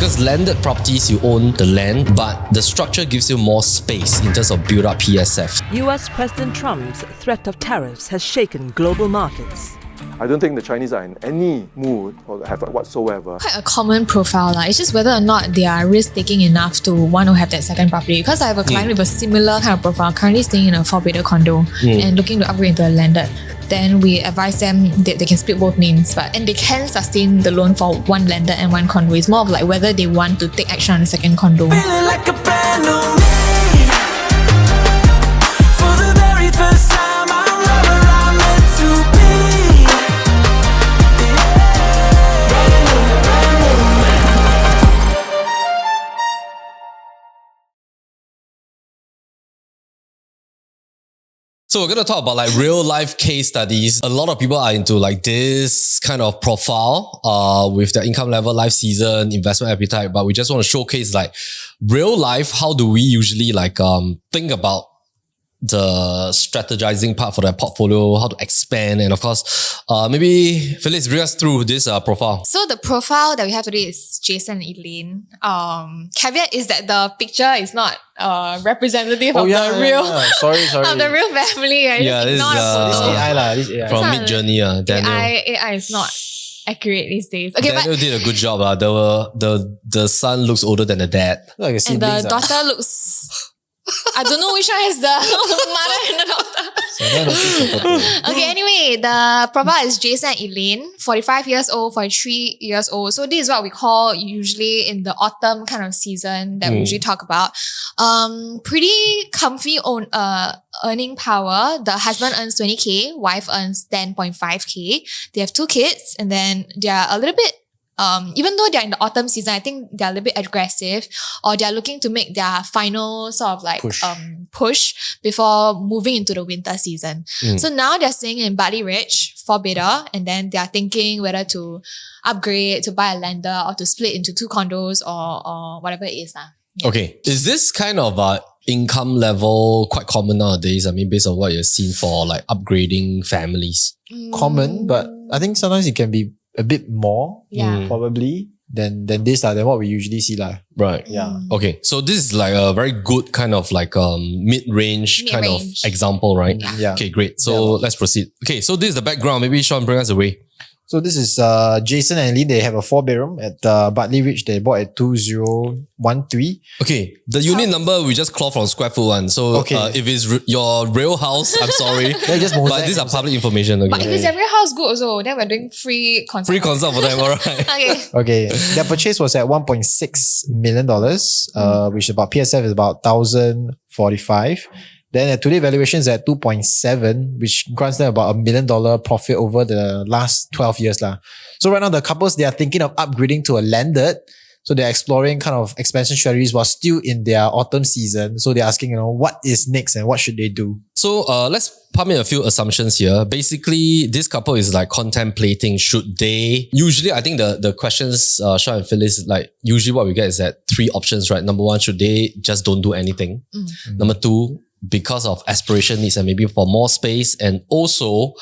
Because landed properties, you own the land, but the structure gives you more space in terms of build-up PSF. US President Trump's threat of tariffs has shaken global markets. I don't think the Chinese are in any mood or effort whatsoever. Quite a common profile. It's just whether or not they are risk-taking enough to want to have that second property. Because I have a client with a similar kind of profile, currently staying in a 4-bedroom condo and looking to upgrade into a landed. Then we advise them that they can split both names, and they can sustain the loan for one landed and one condo. It's more of like whether they want to take action on the second condo. Feeling like a brand new me. For the very first time, I'm not where I'm meant to be. So we're going to talk about like real life case studies. A lot of people are into like this kind of profile with their income level, life season, investment appetite, but we just want to showcase like real life. How do we usually like think about the strategizing part for their portfolio, how to expand, and of course, maybe Phyllis, bring us through this profile. So the profile that we have today is Jason and Elaine. Caveat is that the picture is not representative of the real Sorry. of the real family. Right? Yeah, this is This AI. from Mid-Journey. Daniel. AI is not accurate these days. Okay, Daniel did a good job. The son looks older than the dad. Like a and siblings, the daughter looks. I don't know which one is the mother and the daughter. Okay, anyway, the profile is Jason and Elaine, 45 years old, 43 years old. So this is what we call usually in the autumn kind of season that we usually talk about. Pretty comfy earning power. The husband earns 20k, wife earns 10.5k. They have 2 kids, and then they are a little bit even though they're in the autumn season, I think they're a little bit aggressive, or they're looking to make their final sort of like push before moving into the winter season. So now they're staying in Bartley Ridge, 4-bedroom, and then they're thinking whether to upgrade, to buy a lander, or to split into 2 condos or whatever it is. Yeah. Okay. Is this kind of income level quite common nowadays? I mean, based on what you've seen for like upgrading families. Common, but I think sometimes it can be a bit more, probably, than this, than what we usually see. Right. Yeah. Okay. So this is like a very good kind of like mid-range kind of example, right? Yeah. Okay, great. So let's proceed. Okay, so this is the background. Maybe Shawn, bring us away. So this is Jason and Lee. They have a 4-bedroom at Bartley Ridge. They bought at 2013. Okay, the unit number we just claw from square foot one. So if it's your real house, I'm sorry, but these are public information. Okay. But if it's your real house, good also. Then we're doing free consult. Free consult for them, alright. Okay. Their purchase was at $1.6 million, which about PSF is about 1,045. Then at today valuation is at 2.7, which grants them about $1 million profit over the last 12 years. So right now the couples, they are thinking of upgrading to a landed. So they're exploring kind of expansion strategies while still in their autumn season. So they're asking, what is next and what should they do? So let's pump in a few assumptions here. Basically, this couple is like contemplating, should they... Usually, I think the questions, Shawn and Phyllis, like usually what we get is that 3 options, right? Number 1, should they just don't do anything? Number 2, because of aspiration needs and maybe for more space, and also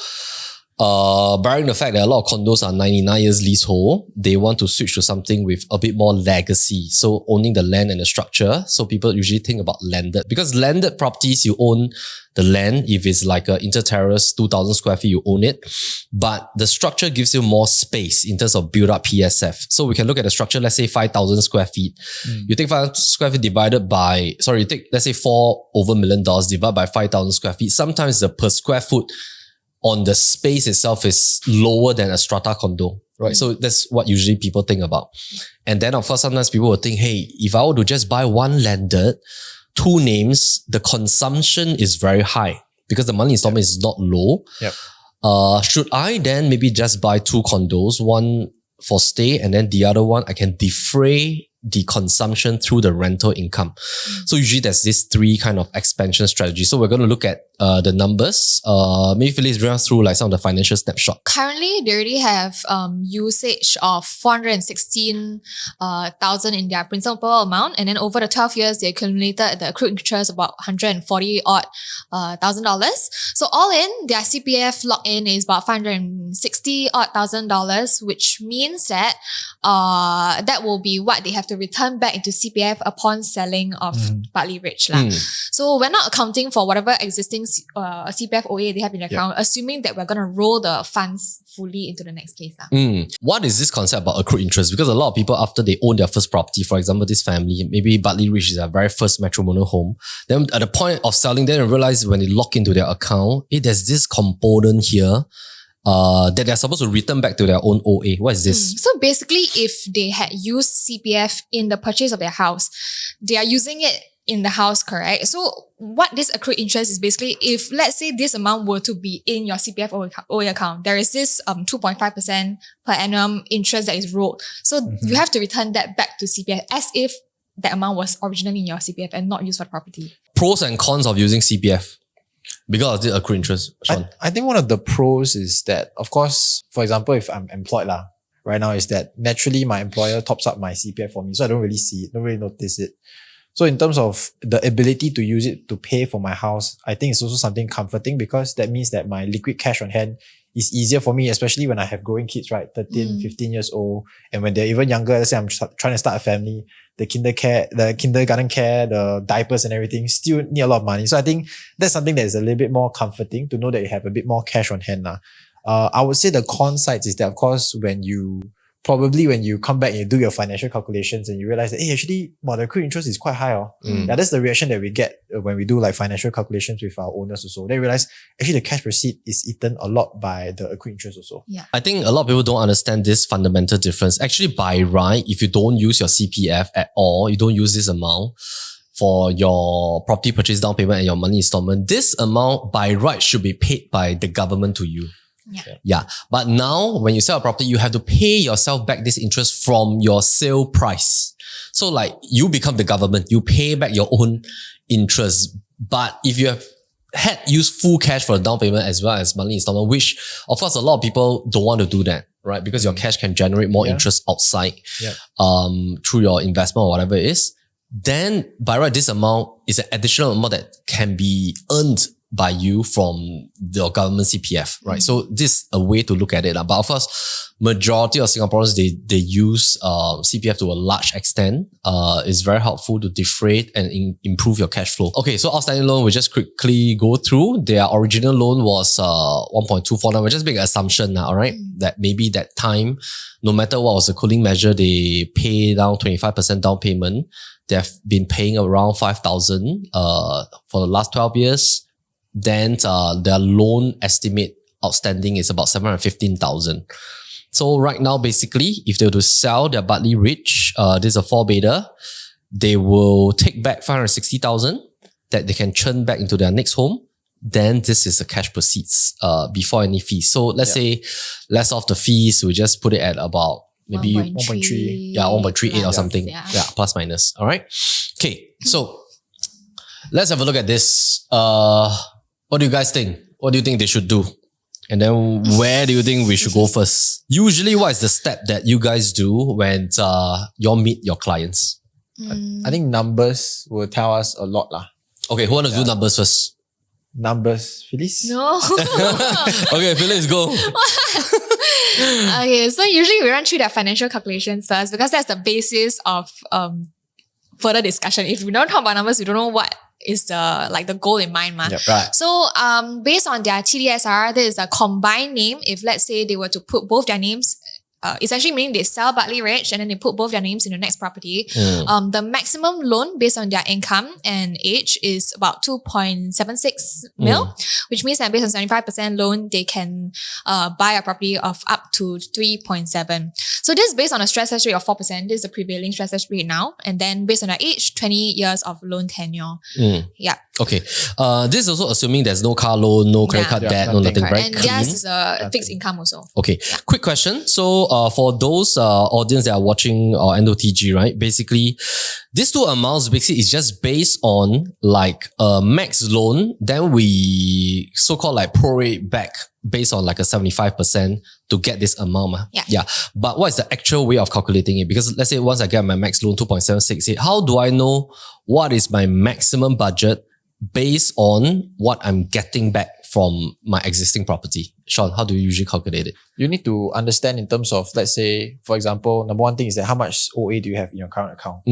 bearing the fact that a lot of condos are 99 years leasehold, they want to switch to something with a bit more legacy. So owning the land and the structure. So people usually think about landed, because landed properties, you own the land. If it's like a inter-terrace, 2,000 square feet, you own it. But the structure gives you more space in terms of build-up PSF. So we can look at the structure, let's say 5,000 square feet. You take 5,000 square feet divided by, you take, let's say $4 million divided by 5,000 square feet. Sometimes the per square foot on the space itself is lower than a strata condo, right? So that's what usually people think about. And then of course, sometimes people will think, hey, if I were to just buy one landed, 2 names, the consumption is very high because the monthly installment is not low. Should I then maybe just buy 2 condos, one for stay and then the other one I can defray the consumption through the rental income. So usually there's this 3 kind of expansion strategies. So we're going to look at the numbers. Maybe Phyllis bring us through like some of the financial snapshot. Currently, they already have usage of 416,000 in their principal amount, and then over the 12 years, they accumulated the accrued interest about $140,000. So all in, their CPF lock-in is about $560,000, which means that that will be what they have to to return back into CPF upon selling of Bartley Ridge. So we're not accounting for whatever existing CPF OA they have in the account, assuming that we're going to roll the funds fully into the next case. What is this concept about accrued interest? Because a lot of people, after they own their first property, for example, this family, maybe Bartley Ridge is their very first matrimonial home, then at the point of selling, then they realize when they lock into their account, there's this component here that they're supposed to return back to their own OA. What is this? So basically, if they had used CPF in the purchase of their house, they are using it in the house, correct? So what this accrued interest is basically, if let's say this amount were to be in your CPF OA account, there is this 2.5% per annum interest that is rolled. So you have to return that back to CPF as if that amount was originally in your CPF and not used for the property. Pros and cons of using CPF because of the accrued interest, Shawn. I think one of the pros is that, of course, for example, if I'm employed right now, is that naturally my employer tops up my CPF for me. So I don't really see it, don't really notice it. So in terms of the ability to use it to pay for my house, I think it's also something comforting because that means that my liquid cash on hand is easier for me, especially when I have growing kids, right? 13, 15 years old. And when they're even younger, let's say I'm trying to start a family, the kindergarten care, the diapers and everything still need a lot of money. So I think that's something that is a little bit more comforting to know that you have a bit more cash on hand. I would say the con sides is that, of course, when you come back and you do your financial calculations and you realize that, actually, the accrued interest is quite high. That's the reaction that we get when we do like financial calculations with our owners also. They realize actually the cash proceed is eaten a lot by the accrued interest also. Yeah. I think a lot of people don't understand this fundamental difference. Actually, by right, if you don't use your CPF at all, you don't use this amount for your property purchase down payment and your monthly installment, this amount by right should be paid by the government to you. Yeah. But now when you sell a property, you have to pay yourself back this interest from your sale price. So like you become the government, you pay back your own interest. But if you have used full cash for the down payment as well as monthly installment, which of course a lot of people don't want to do that, right? Because your cash can generate more interest outside through your investment or whatever it is. Then by right, this amount is an additional amount that can be earned by you from your government CPF, right? So this is a way to look at it. But of course, majority of Singaporeans, they use CPF to a large extent. It's very helpful to defray and improve your cash flow. Okay, so outstanding loan, we just quickly go through. Their original loan was 1.249. We're just making an assumption now, all right? That maybe that time, no matter what was the cooling measure, they pay down 25% down payment. They've been paying around 5,000 for the last 12 years. Then their loan estimate outstanding is about 715,000. So right now, basically, if they were to sell their Bartley Ridge, this is a 4-bedder, they will take back 560,000 that they can churn back into their next home. Then this is the cash proceeds before any fees. So let's say less of the fees, we just put it at about maybe 1.3. Yeah, 1.38 or something. Yeah, plus minus. All right. Okay, so let's have a look at this. What do you guys think? What do you think they should do? And then where do you think we should go first? Usually, what is the step that you guys do when you meet your clients? I think numbers will tell us a lot. Okay, who wants to do numbers first? Numbers, Phyllis? No. Okay, Phyllis, go. Okay, so usually we run through their financial calculations first because that's the basis of further discussion. If we don't talk about numbers, we don't know what is the goal in mind. Right. So based on their TDSR, there is a combined name. If let's say they were to put both their names, essentially meaning they sell Bartley Ridge and then they put both their names in the next property. The maximum loan based on their income and age is about 2.76 mil, which means that based on 75% loan, they can buy a property of up to 3.7. So this is based on a stress test rate of 4%. This is the prevailing stress test rate now. And then based on their age, 20 years of loan tenure. Yeah. Okay. This is also assuming there's no car loan, no credit card debt, no nothing, right? And theirs is a fixed income also. Okay. Quick question. So for those audience that are watching our NOTG, right? Basically, these two amounts basically is just based on like a max loan. Then we so-called like prorate back based on like a 75% to get this amount. Yeah. But what is the actual way of calculating it? Because let's say once I get my max loan 2.768, how do I know what is my maximum budget based on what I'm getting back from my existing property? Shawn, how do you usually calculate it? You need to understand in terms of, let's say, for example, number one thing is that how much OA do you have in your current account?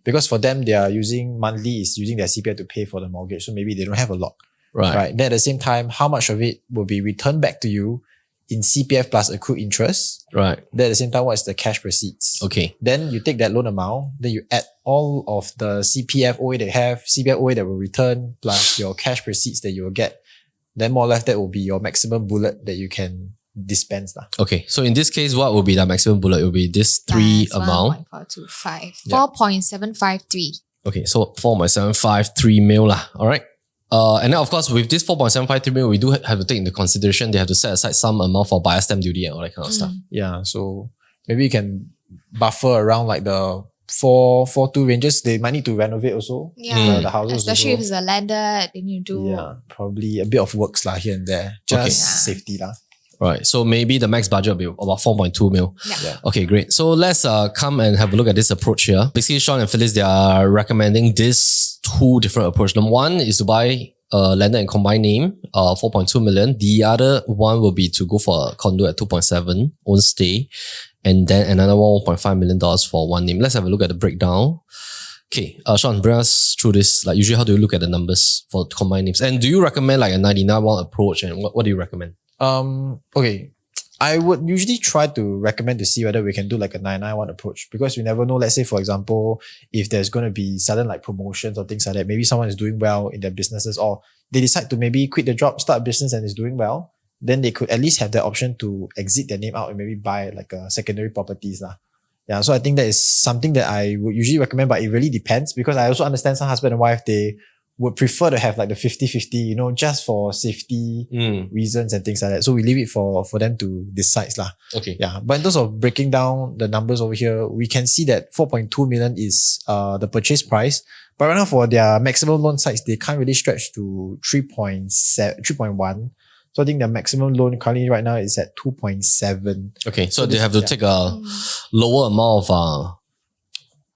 Because for them, they are using monthly is using their CPF to pay for the mortgage. So maybe they don't have a lot. Right. Then at the same time, how much of it will be returned back to you in CPF plus accrued interest? Right. Then at the same time, what is the cash proceeds? Okay. Then you take that loan amount, then you add all of the CPF OA they have, CPF OA that will return, plus your cash proceeds that you will get. Then more or less that will be your maximum bullet that you can dispense. Okay. So in this case, what will be the maximum bullet? It will be this three amount. 1.425. 4.753. Okay. So 4.753 mil lah. All right. And then of course, with this 4.753 mil, we do have to take into consideration, they have to set aside some amount for buyer stamp duty and all that kind of stuff. Yeah. So maybe you can buffer around like the 4.2 ranges. They might need to renovate also. Yeah. The houses Especially also. if it's a landed, then you do. Yeah. Probably a bit of works lah here and there. Just safety lah. Right. So maybe the max budget will be about 4.2 mil. Yeah. Okay, great. So let's come and have a look at this approach here. Basically, Shawn and Phyllis, they are recommending this two different approach. Number one is to buy a landed and combined name, 4.2 million. The other one will be to go for a condo at 2.7, own stay. And then another $1.5 million for one name. Let's have a look at the breakdown. Okay, Shawn, bring us through this. Like usually, how do you look at the numbers for combined names? And do you recommend like a 99-1 approach? And what do you recommend? Okay. I would usually try to recommend to see whether we can do like a 991 approach, because we never know. Let's say, for example, if there's going to be sudden like promotions or things like that, maybe someone is doing well in their businesses, or they decide to maybe quit the job, start a business and is doing well, then they could at least have the option to exit their name out and maybe buy like a secondary properties lah. Yeah, so I think that is something that I would usually recommend, but it really depends, because I also understand some husband and wife, they would prefer to have like the 50-50, just for safety reasons and things like that. So we leave it for them to decide lah. Okay. Yeah. But in terms of breaking down the numbers over here, we can see that 4.2 million is the purchase price. But right now for their maximum loan size, they can't really stretch to 3.1. So I think the maximum loan currently right now is at 2.7. Okay. So they have to take a lower amount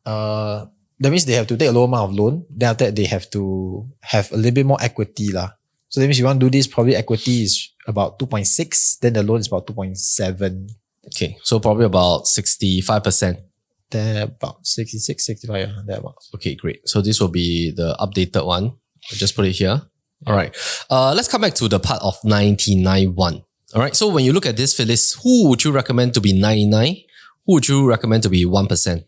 of that means they have to take a low amount of loan. Then after that, they have to have a little bit more equity lah. So that means you want to do this, probably equity is about 2.6. Then the loan is about 2.7. Okay. So probably about 65%. Then about 66, 65, thereabouts. Okay, great. So this will be the updated one. I'll just put it here. All right. Let's come back to the part of 99.1. All right. So when you look at this, Phyllis, who would you recommend to be 99? Who would you recommend to be 1%?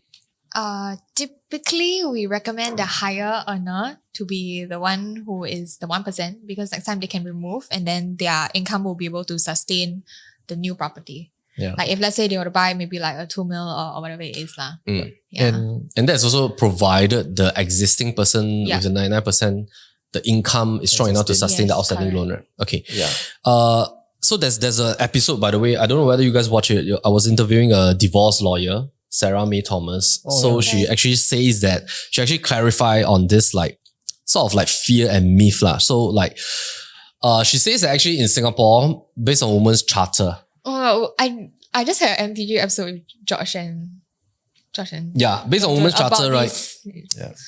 Typically, we recommend the higher earner to be the one who is the 1%, because next time they can remove and then their income will be able to sustain the new property. Yeah. Like if let's say they were to buy maybe like a 2 mil or whatever it is lah. Yeah. And that's also provided the existing person with the 99%, the income is strong enough to sustain the outstanding loan, right? Okay. Yeah. So there's an episode, by the way, I don't know whether you guys watch it. I was interviewing a divorce lawyer, Sarah May Thomas. She actually says that she actually clarified on this like sort of like fear and myth lah. So like she says that actually in Singapore, based on Women's Charter. Oh, I just had an NOTG episode with Josh and yeah, based on Women's Charter, right?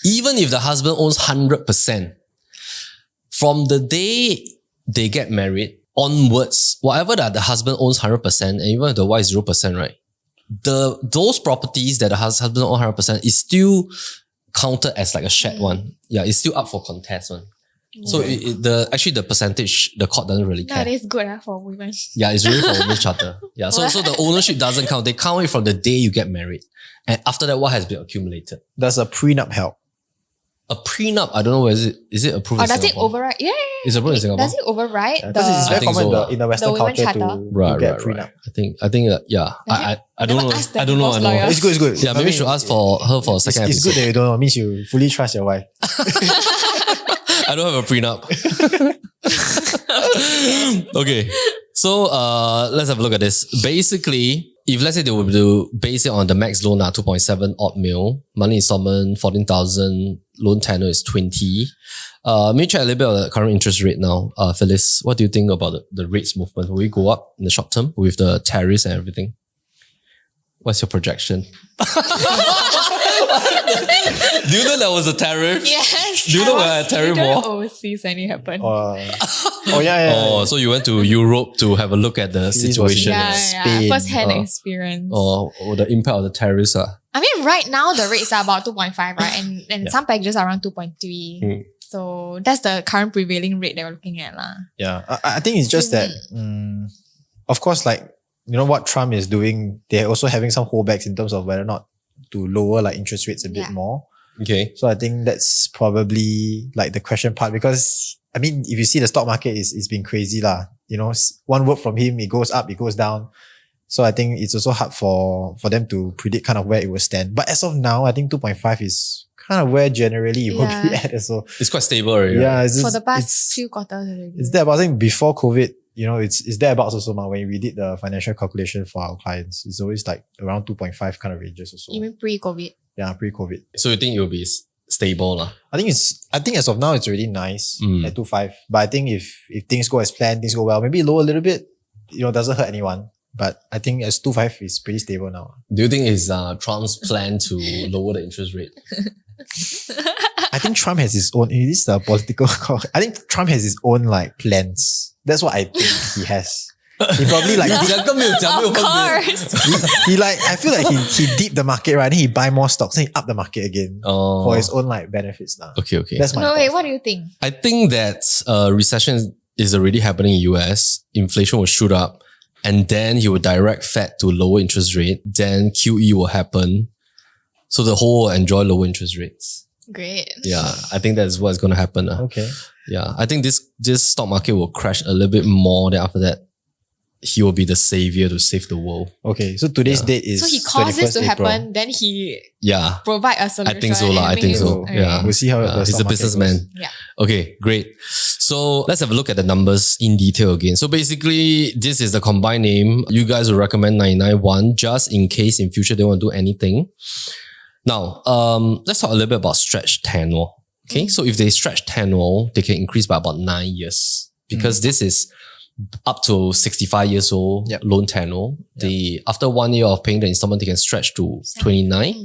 Even if the husband owns 100%, from the day they get married onwards, whatever that the husband owns 100%, and even if the wife is 0%, right? Those properties that the husband owns 100% is still counted as like a shared one. Yeah, it's still up for contest one. So the percentage, the court doesn't really care. That is good for women. Yeah, it's really for Women's Charter. Yeah, so the ownership doesn't count. They count it from the day you get married. And after that, what has been accumulated? Does a prenup help? A prenup, I don't know where is it approved in does Singapore? it override? Yeah. It's approved in Singapore. Does it override Because it's very common in the Western Women's culture Charter? to get prenup. I think yeah. I don't know. I don't know. It's good. Yeah, maybe we should ask for her for a second episode. It's good that you don't know. It means you fully trust your wife. I don't have a prenup. Okay. So let's have a look at this. Basically, if let's say they were to base it on the max loan 2.7 odd mil, monthly installment 14,000, loan tenure is 20. Let me check a little bit of the current interest rate now. Phyllis, what do you think about the rates movement? Will we go up in the short term with the tariffs and everything? What's your projection? Do you know there was a tariff? Yes. Do you know I where was a tariff literally war? overseas when it happened. Oh, so you went to Europe to have a look at the Phyllis was in situation. Spain. First-hand experience. Or the impact of the tariffs. I mean, right now the rates are about 2.5, right? And some packages are around 2.3. So that's the current prevailing rate that we're looking at. Yeah, I think it's just that, of course, like, you know what Trump is doing, they're also having some holdbacks in terms of whether or not to lower like interest rates a bit more. Okay. So I think that's probably like the question part, because I mean, if you see the stock market is been crazy lah. You know, one word from him, it goes up, it goes down. So I think it's also hard for them to predict kind of where it will stand. But as of now, I think 2.5 is kind of where generally it will be at. So It's quite stable already. yeah, right? it's just, For the past few quarters already. it's there. But I think before COVID, you know, it's thereabouts also. When we did the financial calculation for our clients, it's always like around 2.5 kind of ranges or so. You mean pre-COVID? Yeah, pre-COVID. So you think it will be stable lah? I think as of now it's already nice at 2.5. But I think if things go as planned, things go well, maybe lower a little bit, you know, doesn't hurt anyone. But I think as 2.5 is pretty stable now. Do you think it's Trump's plan to lower the interest rate? I think Trump has his own, it is the political, I think Trump has his own like plans. That's what I think he has. He probably like, Of course. he like, I feel like he deep the market, right? Then he buy more stocks, then he up the market again for his own like benefits now. Okay. That's my No, wait, thoughts. what do you think? I think that recession is already happening in US. Inflation will shoot up, and then he will direct Fed to lower interest rate. Then QE will happen. So the whole will enjoy lower interest rates. Great. Yeah, I think that's what's going to happen. Okay. Yeah, I think this stock market will crash a little bit more. Then after that, he will be the savior to save the world. Okay. So today's date is So he caused this to 21st April. happen, then he Yeah, provide a solution. I think so lah. I and think make so. it- Yeah, We'll see how the he's stock a market businessman. goes. Yeah. Okay, great. So let's have a look at the numbers in detail again. So basically, this is the combined name. You guys will recommend 991 just in case in future they want to do anything. Now, let's talk a little bit about stretch tenure. Okay, so if they stretch tenure, they can increase by about 9 years because this is up to 65 years old loan tenure. After 1 year of paying the installment, they can stretch to 29.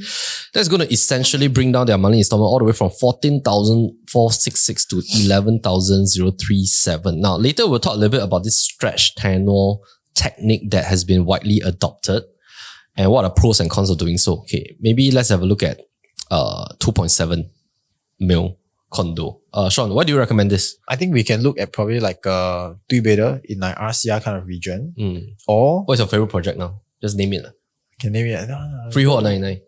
That's going to essentially bring down their monthly installment all the way from 14,466 to 11,037. Now, later we'll talk a little bit about this stretch tenure technique that has been widely adopted and what are pros and cons of doing so. Okay, maybe let's have a look at 2.7 mil condo. Shawn, why do you recommend this? I think we can look at probably like a 3-bedder in like RCR kind of region. Or What's your favorite project now? Just name it. can name it. Freehold or 99?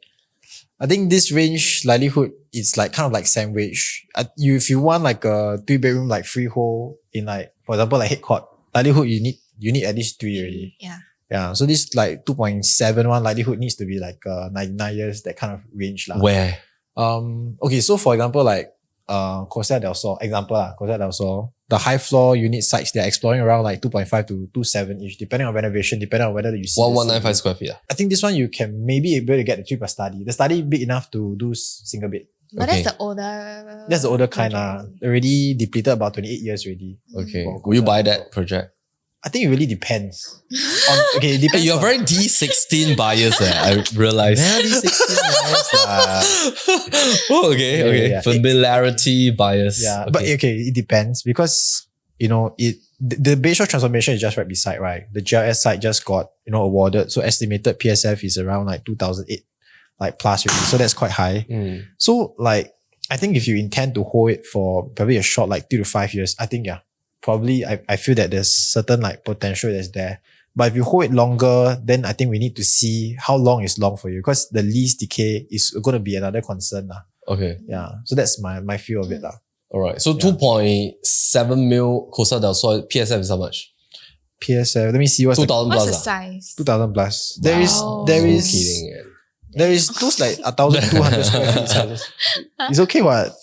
I think this range likelihood is like kind of like sandwich. If you want like a 3-bedroom like freehold in like, for example, like head court, likelihood you need at least 3 already. Yeah. Yeah. So this like 2.71 likelihood needs to be like 99 years, that kind of range lah. Where? Okay, so for example, like Costa del Sol, Costa del Sol, the high floor unit sites, they're exploring around like 2.5 to 2.7 each, depending on renovation, depending on whether you see. 1195 square feet. I think this one you can maybe able to get the cheaper study. The study big enough to do single bed. But Okay. that's the older. That's the older kind already depleted about 28 years already. Okay. For Will you buy Costa del that project? I think it really depends. Okay, it Hey, depends. you're on- very D16 bias, I realize. Very 16 years lah. Oh, okay. Yeah. Familiarity bias. Yeah, but okay, it depends because you know the Bayshore transformation is just right beside, right? The GLS site just got awarded, so estimated PSF is around like 2008, like plus already. So that's quite high. So like I think if you intend to hold it for probably a short like 3 to 5 years, I think probably I feel that there's certain like potential that's there. But if you hold it longer, then I think we need to see how long is long for you because the lease decay is going to be another concern lah. Okay. Yeah, so that's my feel of it lah. All right. So 2.7 mil Costa del Sol PSF is how much? PSF. Let me see what's 2,000 What's the plus. size? 2,000 plus. There Wow. is So kidding. Man. there is those like 1,200 square feet sizes. It's okay what?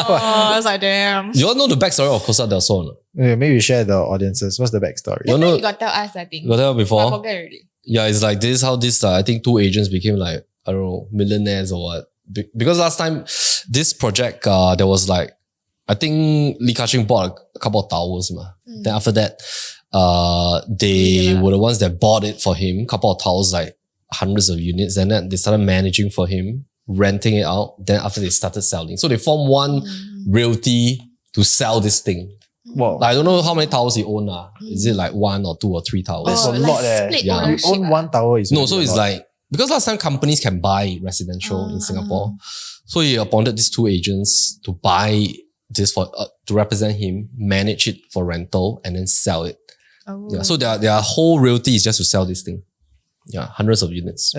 Oh, it's like damn. You all know the backstory of Costa del Sol? No? Maybe we share the audiences. What's the backstory? You That know- time you got tell us, I think. You got that I before? forget already. Yeah, it's like this how this, I think 2 agents became like, I don't know, millionaires or what. Because last time, this project, there was like, I think Lee Ka-ching bought a couple of towers. Mm. Then after that, they were the ones that bought it for him. Couple of towers like hundreds of units, and then they started managing for him, renting it out. Then after they started selling. So they formed one realty to sell this thing. Wow. Like, I don't know how many towers he own. Is it like 1 or 2 or 3 towers? That's a lot split Yeah. You ownership. own one tower is No, already so a it's lot. like, because last time companies can buy residential in Singapore. So he appointed these 2 agents to buy this for, to represent him, manage it for rental, and then sell it. Oh. Yeah. So their whole realty is just to sell this thing. Yeah. Hundreds of units.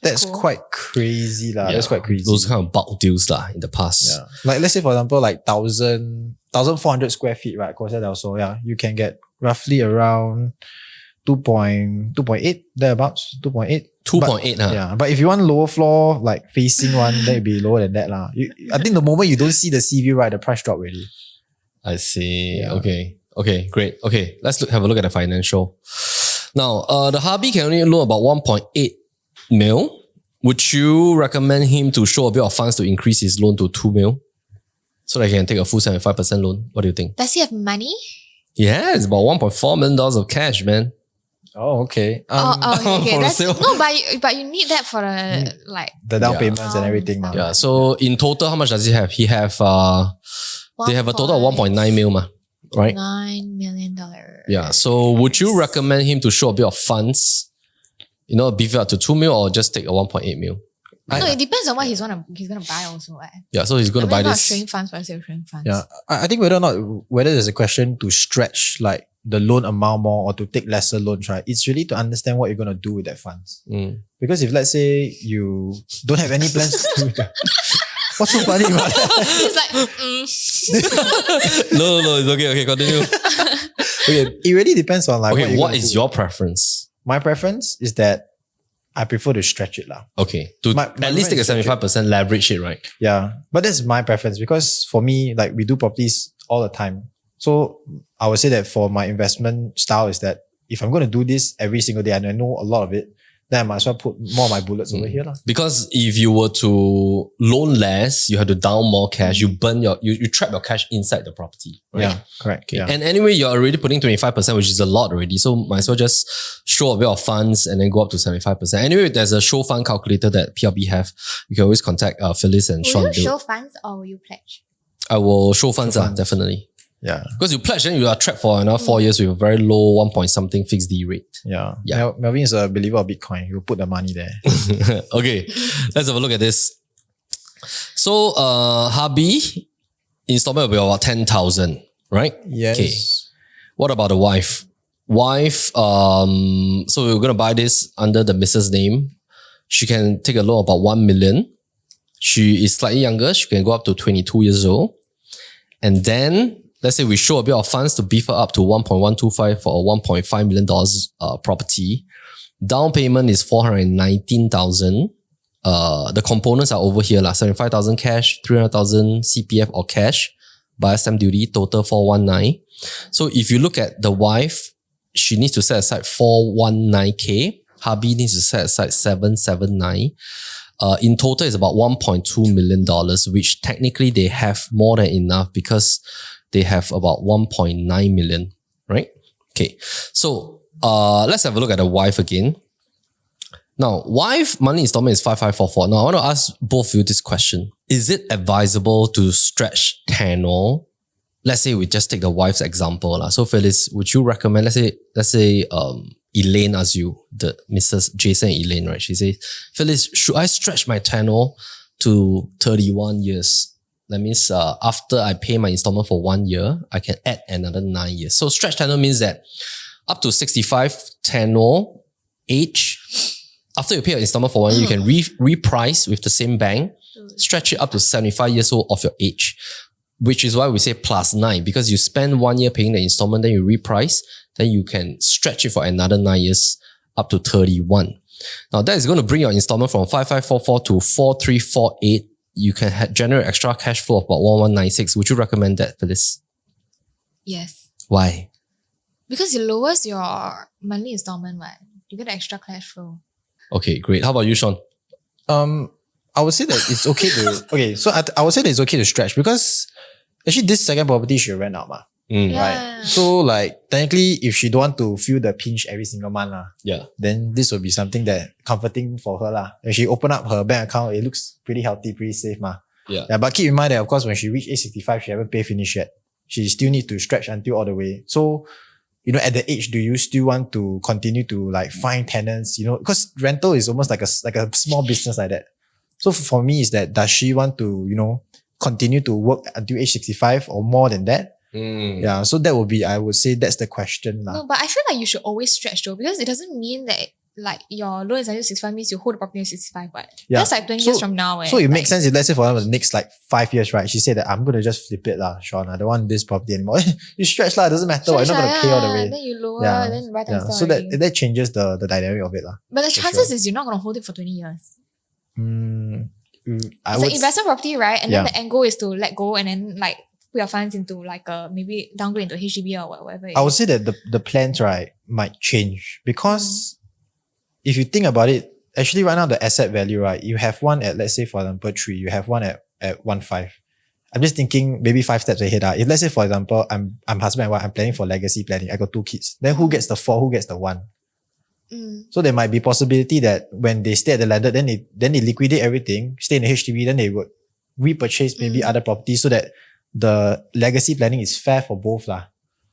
That's cool. quite crazy lah. Yeah. That's quite crazy. Those kind of bulk deals lah in the past. Yeah. Like let's say for example, like 1,400 square feet, right? Corsair Del Sol, yeah. You can get roughly around 2.8 thereabouts. 2.8. 2.8 huh? Yeah. But if you want lower floor, like facing one, then it'd be lower than that lah. I think the moment you don't see the sea view, right, the price drop already. I see. Yeah. Okay, great. Okay, let's have a look at the financial. Now, the hubby can only loan about 1.8 mil. Would you recommend him to show a bit of funds to increase his loan to 2 mil? So that he can take a full 75% loan? What do you think? Does he have money? Yeah, it's about $1.4 million of cash, man. Oh, okay. Okay. For That's, sale. no, but you need that for the like The down Yeah. payments and everything. Stuff. Yeah, so in total, how much does he have? He have, they have a total of 1.9 mil, right? $9 million. Yeah, so would you recommend him to show a bit of funds, beef it up to 2 mil or just take a 1.8 mil? No, it depends on what he's gonna buy also. Yeah, so he's going to buy not this. showing funds for sale, showing funds. Yeah. I think whether there's a question to stretch like the loan amount more or to take lesser loans, right? It's really to understand what you're going to do with that funds. Because if let's say you don't have any plans to do that, what's so funny about that? He's like, No, it's okay. Okay, continue. Okay, it really depends on like Okay, you're what gonna is do. your preference? My preference is that I prefer to stretch it lah. Okay, to My at least take a preference is 75% leverage it, right? Yeah, but that's my preference because for me, like we do properties all the time. So I would say that for my investment style is that if I'm going to do this every single day and I know a lot of it, then I might as well put more of my bullets over here lah. Because if you were to loan less, you have to down more cash. You burn you trap your cash inside the property, right? Yeah, correct. Okay. Yeah. And anyway, you're already putting 25%, which is a lot already. So might as well just show a bit of funds and then go up to 75%. Anyway, there's a show fund calculator that PLB have. You can always contact Phyllis and Shawn will you Tay. show funds or will you pledge? I will show funds, Show funds. definitely. Yeah. Because you pledge, then you are trapped for another 4 years with a very low 1 point something fixed D rate. Yeah. Yeah. Melvin is a believer of Bitcoin. He'll put the money there. Okay, let's have a look at this. So, hubby installment will be about 10,000, right? Yes. Okay. What about the wife? Wife, so we're going to buy this under the missus name. She can take a loan about 1 million. She is slightly younger. She can go up to 22 years old. And then, let's say we show a bit of funds to beef her up to 1.125 for a $1.5 million property. Down payment is 419,000. The components are over here, 75,000 cash, 300,000 CPF or cash, buyer stamp duty, total 419. So if you look at the wife, she needs to set aside 419K. Hubby needs to set aside 779. In total, it's about $1.2 million, which technically they have more than enough because they have about 1.9 million, right? Okay. So, let's have a look at the wife again. Now, wife monthly installment is 5544. Now, I want to ask both of you this question. Is it advisable to stretch tenure? Let's say we just take the wife's example. So, Phyllis, would you recommend, let's say, Elaine asks you, the Mrs. Jason and Elaine, right? She says, Phyllis, should I stretch my tenure to 31 years? That means after I pay my installment for 1 year, I can add another 9 years. So stretch tenure means that up to 65 tenure age, after you pay your installment for 1 year, you can reprice with the same bank, stretch it up to 75 years old of your age, which is why we say plus 9, because you spend 1 year paying the installment, then you reprice, then you can stretch it for another 9 years up to 31. Now that is going to bring your installment from 5544 to 4348. You can generate extra cash flow of about 1196. Would you recommend that for this? Yes. Why? Because it lowers your monthly installment, right? You get extra cash flow. Okay, great. How about you, Shawn? I would say that it's okay to, okay, so I would say that it's okay to stretch because actually this second property should rent out. Yeah. So like technically, if she don't want to feel the pinch every single month Yeah. then this will be something that comforting for her When she open up her bank account, it looks pretty healthy, pretty safe Yeah. But keep in mind that of course when she reach age 65, she haven't paid finish yet. She still need to stretch until all the way. So, at the age, do you still want to continue to like find tenants? Because rental is almost like a small business like that. So for me, is that does she want to continue to work until age 65 or more than that? Yeah, so that would be, I would say that's the question. No, but I feel like you should always stretch though, because it doesn't mean that like your loan is until 65 means you hold the property until 65, but that's like 20 years from now. So it makes sense if let's say for example the next like 5 years, right? She said that I'm gonna just flip it Shawn. I don't want this property anymore. You stretch it doesn't matter. You're not gonna pay all the way. Then you lower, then right time So that changes the dynamic of it But the chances is you're not gonna hold it for 20 years. It's an investment property, right? And then the end goal is to let go and then like put your funds into like maybe downgrade into HDB or whatever. I would say that the plans, right, might change because if you think about it, actually right now the asset value, right, you have one at, let's say for example 3, you have one at 1.5. I'm just thinking maybe 5 steps ahead. If let's say for example I'm husband and wife, I'm planning for legacy planning, I got 2 kids. Then who gets the 4? Who gets the 1? So there might be possibility that when they stay at the landed, then they liquidate everything, stay in the HDB, then they would repurchase maybe other properties so that the legacy planning is fair for both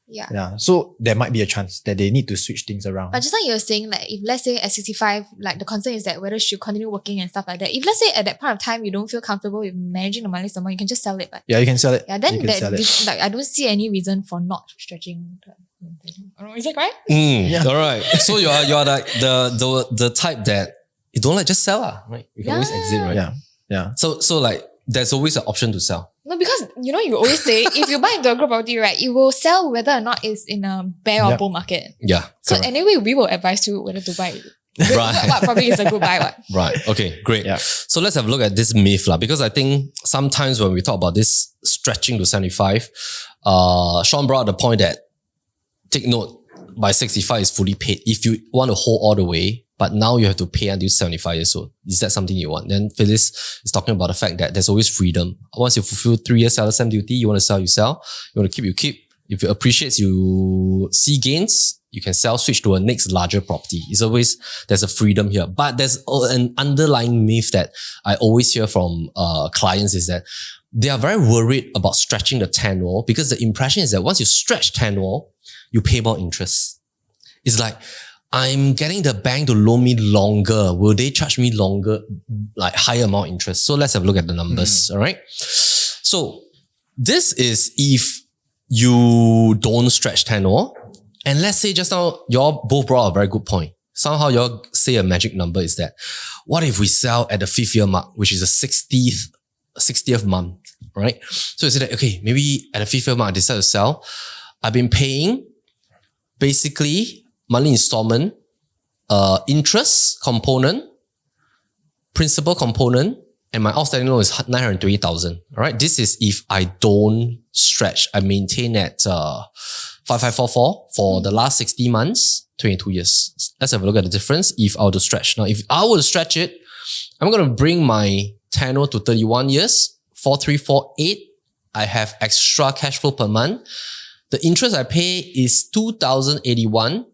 Yeah. So there might be a chance that they need to switch things around. But just like you were saying, like if let's say at 65, like the concern is that whether she should continue working and stuff like that. If let's say at that point of time you don't feel comfortable with managing the money somewhere, you can just sell it. But yeah, you can sell it. Yeah, then like I don't see any reason for not stretching. Is that right? All right. So you're like the type that you don't like just sell right? You can always exit, right? Yeah. So like there's always an option to sell. No, because you always say if you buy into a group property, right, it will sell whether or not it's in a bear or bull market. Yeah. So correct. anyway, we will advise you whether to buy it. Right. What property is a good buy, what? Right. Okay, great. Yeah. So let's have a look at this myth because I think sometimes when we talk about this stretching to 75, Shawn brought up the point that take note, by 65 is fully paid. If you want to hold all the way, but now you have to pay until 75 years old. Is that something you want? Then Phyllis is talking about the fact that there's always freedom. Once you fulfill 3 years seller stamp duty, you want to sell, you sell. You want to keep, you keep. If it appreciates, you see gains, you can sell, switch to a next larger property. It's always, there's a freedom here. But there's an underlying myth that I always hear from clients is that they are very worried about stretching the tenure because the impression is that once you stretch tenure, you pay more interest. It's like, I'm getting the bank to loan me longer. Will they charge me longer, like higher amount interest? So let's have a look at the numbers. All right. So this is if you don't stretch tenure. And let's say just now, y'all both brought a very good point. Somehow y'all say a magic number is that, what if we sell at the 5th year mark, which is the 60th month, right? So you say that, okay, maybe at the 5th year mark, I decide to sell. I've been paying basically monthly installment, interest component, principal component, and my outstanding loan is 920,000. All right. This is if I don't stretch. I maintain at 5544 for the last 60 months, 22 years. Let's have a look at the difference if I were to stretch. Now, if I were to stretch it, I'm going to bring my tenure to 31 years, 4348. I have extra cash flow per month. The interest I pay is 2,081.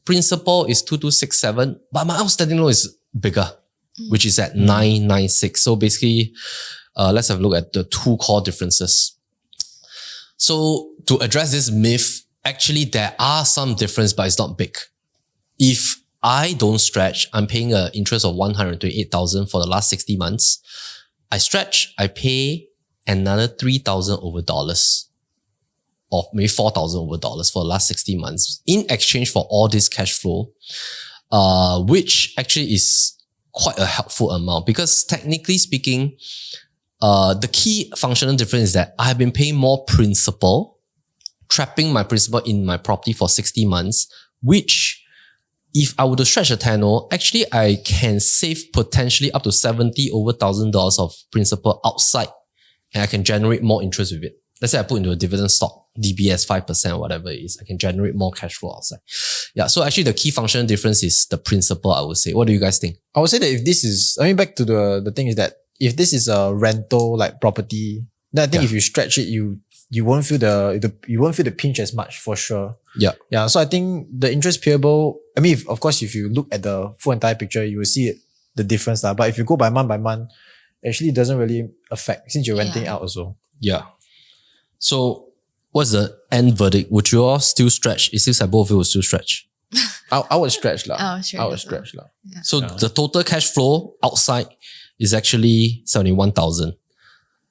Principal is 2,267, but my outstanding loan is bigger, which is at 996. So basically, let's have a look at the 2 core differences. So to address this myth, actually there are some difference, but it's not big. If I don't stretch, I'm paying an interest of 128,000 for the last 60 months. I stretch, I pay another 3,000 over dollars. Or maybe 4,000 over dollars for the last 60 months in exchange for all this cash flow, which actually is quite a helpful amount because technically speaking, the key functional difference is that I've been paying more principal, trapping my principal in my property for 60 months, which if I were to stretch a tenure, actually I can save potentially up to $70,000 of principal outside and I can generate more interest with it. Let's say I put into a dividend stock, DBS 5% or whatever it is, I can generate more cash flow outside. Yeah, so actually the key functional difference is the principal, I would say. What do you guys think? I would say that if this is, back to the thing is that if this is a rental like property, then I think if you stretch it, you you won't feel the pinch as much for sure. Yeah. Yeah. So I think the interest payable, I mean, of course, if you look at the full entire picture, you will see the difference. But if you go by month, actually it doesn't really affect since you're renting out also. Yeah. So what's the end verdict? Would you all still stretch? It seems like both of you will still stretch. I would stretch lah. Sure, I would stretch lah. So the total cash flow outside is actually 71,000.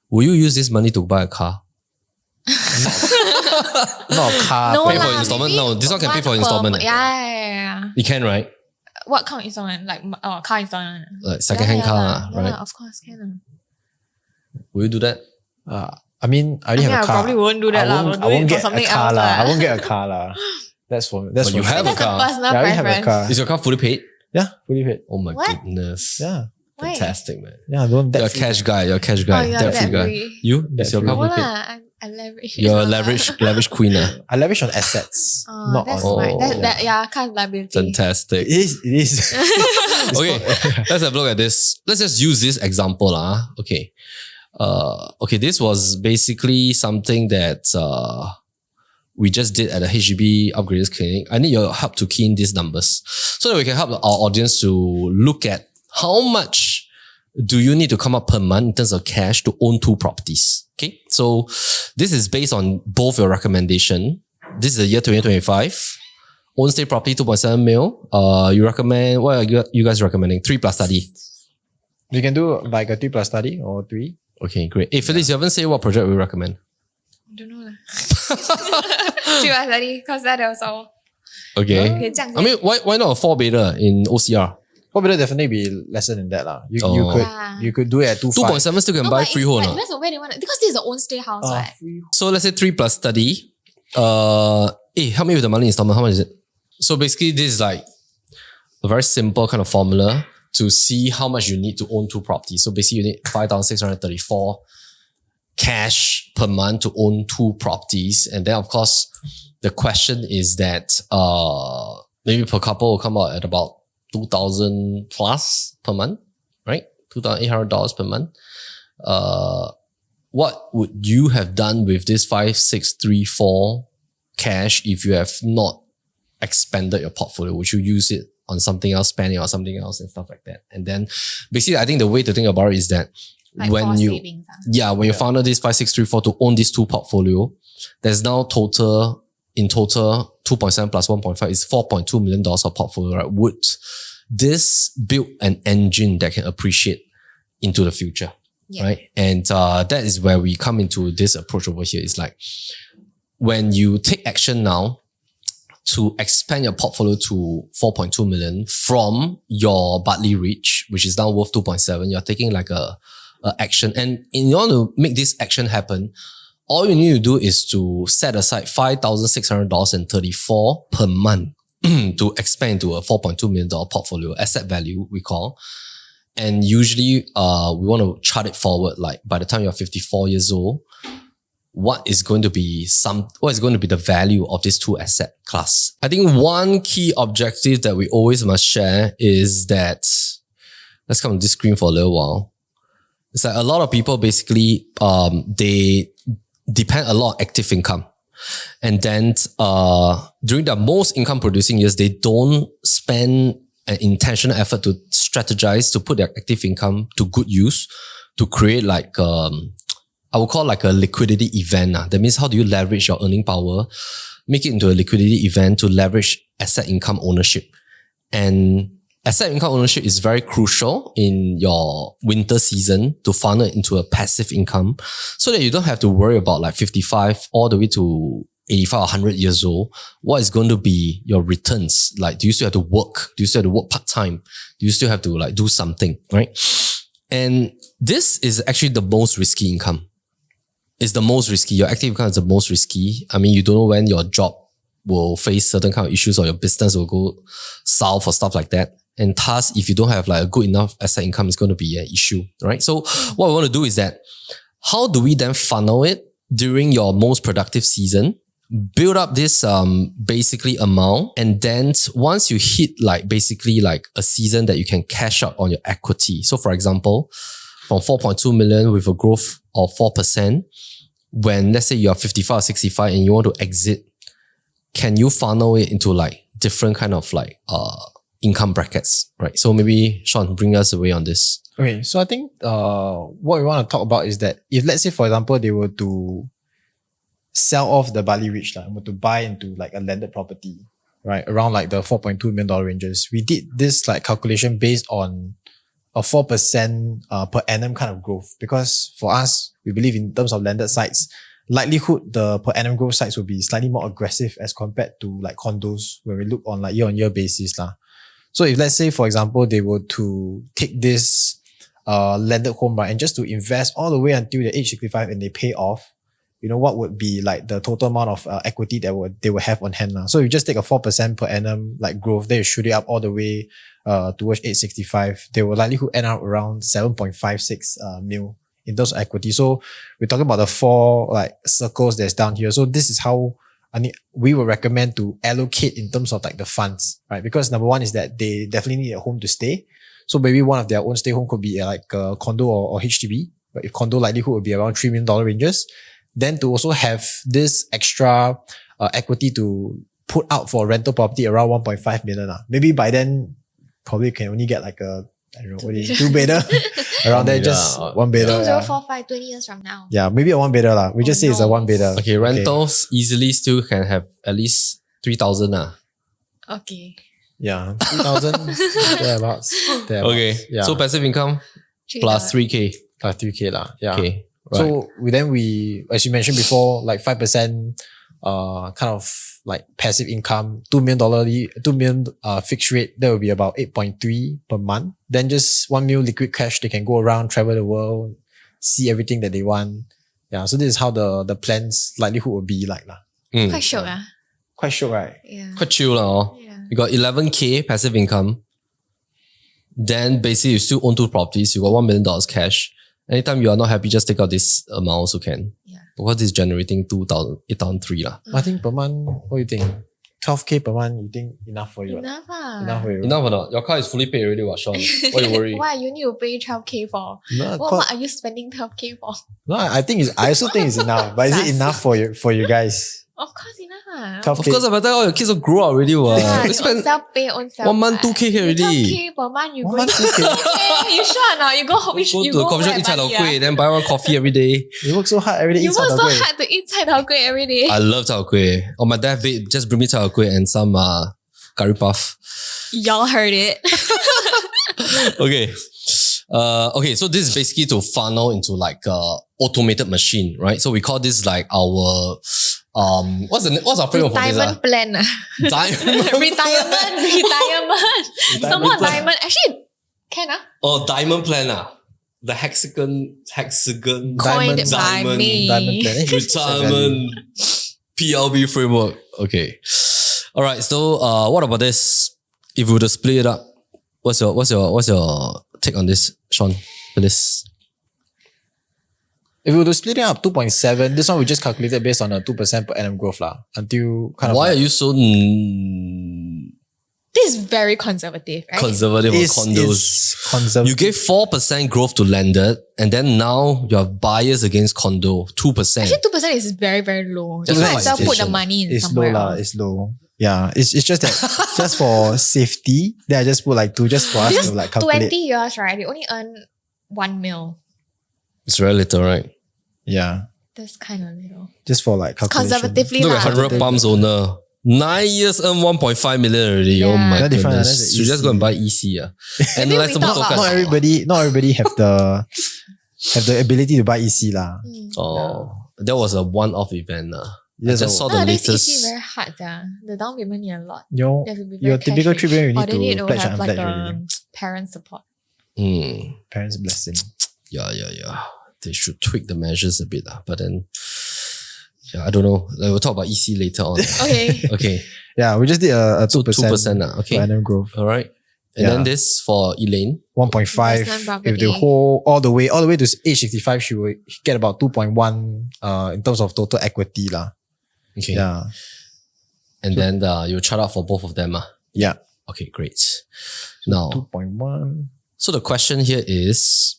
Will you use this money to buy a car? Not a car. No Pay for lah, installment? maybe No, this one can pay for per installment. month. Yeah. You can, right? What kind of installment? Like car installment? Like second-hand car, Yeah, right? of course, can. Will you do that? I mean, I already have a I car. probably won't do that lah. I won't get a car lah. I won't get a car lah. That's for me. That's But for you me. have a That's a car. personal Yeah, I already have a preference. car. Is your car fully paid? Yeah, fully paid. Oh my What? goodness. Yeah. Why? Fantastic, man. Yeah, don't You're a cash guy. You're a cash guy. Oh, you're Debt-free debt guy. free. You? Is your Debt-free. car No fully paid? lah, I leverage. You're a leverage queen. I leverage on assets. Not That's on smart. Yeah, car is liability. Fantastic. It is. Okay, let's have a look at this. Let's just use this example. Okay. Okay, this was basically something that we just did at the HDB Upgraders Clinic. I need your help to key in these numbers so that we can help our audience to look at how much do you need to come up per month in terms of cash to own 2 properties. Okay, so this is based on both your recommendation. This is the year 2025. Own stay property 2.7 mil. You recommend, what are you guys recommending? 3 plus study. You can do like a 3 plus study or 3. Okay, great. Hey, Phyllis, you haven't said what project we recommend. I don't know lah. 3 plus study, because that was all. Okay. Okay, 这样 I mean, why not a 4 beta in OCR? What would definitely be lesser than that lah. Oh. You could do it at 2.5. 2.7 still can No, buy but it's freehold. like, No? depends on where they want it. Because this is the own stay house, right? So let's say 3 plus study. Help me with the monthly installment. How much is it? So basically, this is like a very simple kind of formula to see how much you need to own 2 properties. So basically, you need 5,634 cash per month to own 2 properties. And then, of course, the question is that maybe per couple will come out at about 2,000 plus per month, right? $2,800 per month. What would you have done with this 5,634 cash if you have not expanded your portfolio? Would you use it on something else, spending on something else and stuff like that? And then basically, I think the way to think about it is that Like when for you, savings, when you founded this 5,634 to own these 2 portfolio, there's now in total 2.7 plus 1.5 is $4.2 million of portfolio, right? Would this build an engine that can appreciate into the future? Yeah. Right? And that is where we come into this approach over here. It's like when you take action now to expand your portfolio to 4.2 million from your Bartley reach, which is now worth 2.7, you're taking like a action. And in order to make this action happen, all you need to do is to set aside $5,600.34 per month to expand into a $4.2 million portfolio, asset value, we call. And usually, we want to chart it forward, like by the time you're 54 years old, what is going to be the value of these 2 asset class? I think one key objective that we always must share is that, let's come on this screen for a little while. It's like a lot of people basically, they depend a lot on active income. And then, during their most income producing years, they don't spend an intentional effort to strategize to put their active income to good use to create like, I would call like a liquidity event. That means how do you leverage your earning power, make it into a liquidity event to leverage asset income ownership. And asset income ownership is very crucial in your winter season to funnel it into a passive income so that you don't have to worry about like 55 all the way to 85 or 100 years old. What is going to be your returns? Like, do you still have to work? Do you still have to work part-time? Do you still have to like do something, right? And this is actually the most risky income. It's the most risky. Your active income is the most risky. I mean, you don't know when your job will face certain kind of issues or your business will go south or stuff like that. And thus, if you don't have like a good enough asset income, it's going to be an issue, right? So what we want to do is that, how do we then funnel it during your most productive season? Build up this basically amount, and then once you hit like basically like a season that you can cash out on your equity. So for example, from 4.2 million with a growth of 4%, when let's say you are 55 or 65 and you want to exit, can you funnel it into like different kind of like income brackets, right? So maybe Shawn, bring us away on this. Okay, so I think what we want to talk about is that if let's say for example they were to sell off the Bali Ridge and were to buy into like a landed property, right, around like the $4.2 million ranges, we did this like calculation based on a 4% per annum kind of growth, because for us we believe in terms of landed sites, likelihood the per annum growth sites will be slightly more aggressive as compared to like condos when we look on like year-on-year basis lah. So if let's say for example they were to take this landed home, right, and just to invest all the way until the age 65 and they pay off, you know, what would be like the total amount of equity that they would have on hand now. So if you just take a 4% per annum like growth, then you shoot it up all the way towards age 65, they will likely end up around 7.56 mil in terms of equity. So we're talking about the 4 like circles that's down here. So this is how we will recommend to allocate in terms of like the funds, right? Because number one is that they definitely need a home to stay. So maybe one of their own stay home could be like a condo or HDB, but if condo likelihood would be around $3 million ranges. Then to also have this extra equity to put out for rental property around 1.5 million. Maybe by then, probably can only get like a, I don't know, what is it, 2-bedder? Around there, just 1-bedder. 2045, 20 years from now. Yeah, maybe a 1-bedder lah. We just say it's a 1-bedder. Okay, rentals easily still can have at least 3,000 Okay. Yeah, 3,000, thereabouts. Okay, Yeah. so passive income plus 3K. Plus 3K lah. Yeah. Okay. Right. So we, as you mentioned before, like 5% kind of like passive income, $2 million fixed rate, that will be about 8.3 per month. Then just 1 mil liquid cash, they can go around, travel the world, see everything that they want. Yeah, so this is how the plans likelihood will be like lah. Quite sure, Quite sure, right? Yeah. Quite chill lah. Yeah. You got 11K passive income. Then basically you still own 2 properties. You got $1 million cash. Anytime you are not happy, just take out this amount also can. Yeah. Because it's generating 8,300 lah. I think per month, what do you think? 12K per month, you think enough for you? Enough Enough for you. Enough or not? Your car is fully paid already, what, Shawn? Why you worry? Why you need to pay 12K for? No, What are you spending 12K for? no, I also think it's enough. But is it enough for you guys? Of course enough. 12K. Of course, by the time all your kids will grow up already. Yeah, You you spend own self pay, own self. 1 month 2K already. 12K per month, you 1 go. month 2K. You sure or not? You go Go to a coffee shop, eat cai tao kueh, then buy one coffee every day. You work so hard every day. You eat work cai so tao kueh. hard to eat cai tao kueh every day. I love cai tao kueh. On my deathbed, just bring me cai tao kueh and some curry puff. Y'all heard it. Okay. Okay, so this is basically to funnel into like automated machine, right? So we call this like our what's our framework for this? Retirement plan. Diamond. Retirement. Some more diamond. Actually, can Oh, diamond plan. The hexagon Coined by diamond me. Diamond plan. retirement PLB framework. Okay. All right. So, what about this? If we were to split it up, what's your take on this, Shawn? Phyllis? If we were to split it up 2.7, this one we just calculated based on a 2% per annum growth lah. Until kind of Why like, are you so This is very conservative, right? conservative on condos? is conservative. You gave 4% growth to landed, and then now you are biased against condo, 2%. Actually, 2% is very, very low. You That's might my as well put the suggestion. money in It's low somewhere lah. else. It's low. Yeah, it's just that just for safety, then I just put like 2 just for us Because to like calculate. 20 years, right? They only earn 1 mil. It's very little, right? Yeah, That's kind of little. just for like calculation. Conservatively Look lah. at 100 pumps owner. 9 years earn 1.5 million already. Oh Yeah. my Very different, goodness. that's You just easy. go and buy EC. And Maybe like we some talk about- Not everybody have the ability to buy EC lah. Oh, that was a one-off event. I just saw the Nowadays, latest. EC very hard. The down payment need a lot. Your They have to be your very typical cash trip you rich. Or they need need to to pledge have and like unpledge already. parent support. Parents' blessing. Yeah. They should tweak the measures a bit. But then, yeah, I don't know. We'll talk about EC later on. Okay. Okay. Yeah, we just did a 2% 2%. Okay. per annum growth. All right. And then this for Elaine. 1.5. Investment property. If the whole all the way to age 65, she will get about 2.1 in terms of total equity lah. Okay. Yeah. And then you chart out for both of them. Yeah. Okay, great. Now, 2.1. so the question here is,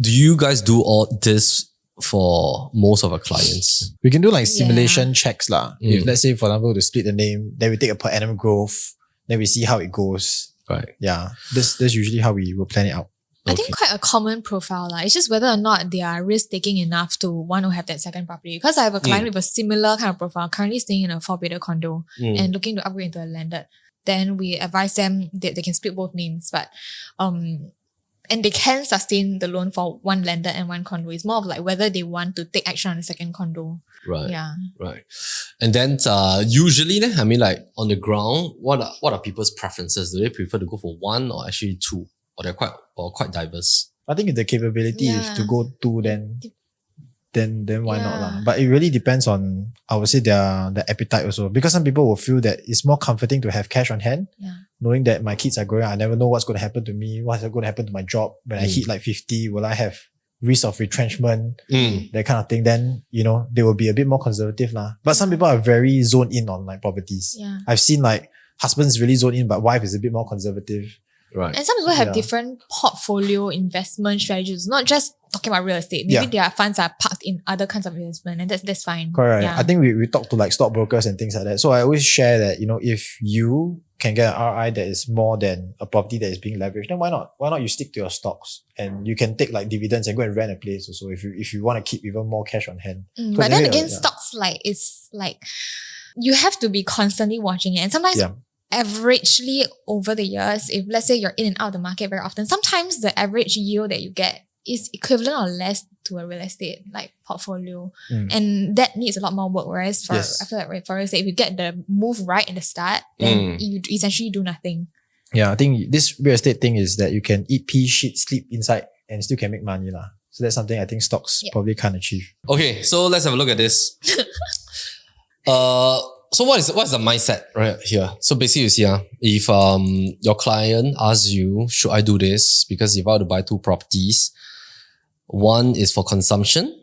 do you guys do all this for most of our clients. We can do like simulation checks lah. Mm. If let's say, for example, to split the name, then we take a per annum growth, then we see how it goes. Right. Yeah, that's usually how we will plan it out. I think quite a common profile. It's just whether or not they are risk-taking enough to want to have that second property. Because I have a client with a similar kind of profile, currently staying in a 4-bedroom condo and looking to upgrade into a landed. Then we advise them that they can split both names, but and they can sustain the loan for one landed and one condo. It's more of like whether they want to take action on the second condo. Right. Yeah. Right. And then usually, I mean, like on the ground, what are people's preferences? Do they prefer to go for one or actually two? Or they're quite diverse? I think if the capability is to go two, then why not lah? But it really depends on, I would say, their appetite also. Because some people will feel that it's more comforting to have cash on hand, knowing that my kids are growing up. I never know what's going to happen to me. What's going to happen to my job when I hit like 50? Will I have risk of retrenchment? That kind of thing. Then they will be a bit more conservative lah. But some people are very zoned in on like properties. Yeah. I've seen like husbands really zoned in, but wife is a bit more conservative. Right. And some people have different portfolio investment strategies, not just talking about real estate. Maybe their funds are parked in other kinds of investment, and that's fine. Correct. Yeah. I think we talk to like stockbrokers and things like that. So I always share that, if you can get an RI that is more than a property that is being leveraged, then why not? Why not you stick to your stocks and you can take like dividends and go and rent a place also if you want to keep even more cash on hand. But then again, stocks it's like you have to be constantly watching it, and sometimes averagely over the years, if let's say you're in and out of the market very often, sometimes the average yield that you get is equivalent or less to a real estate like portfolio. And that needs a lot more work. Whereas I feel like for real estate, if you get the move right in the start, then you essentially do nothing. Yeah, I think this real estate thing is that you can eat pea shit, sleep inside, and still can make money lah. So that's something I think stocks probably can't achieve. Okay, so let's have a look at this. So what's the mindset right here? So basically, you see, if your client asks you, should I do this? Because if I were to buy 2 properties, one is for consumption,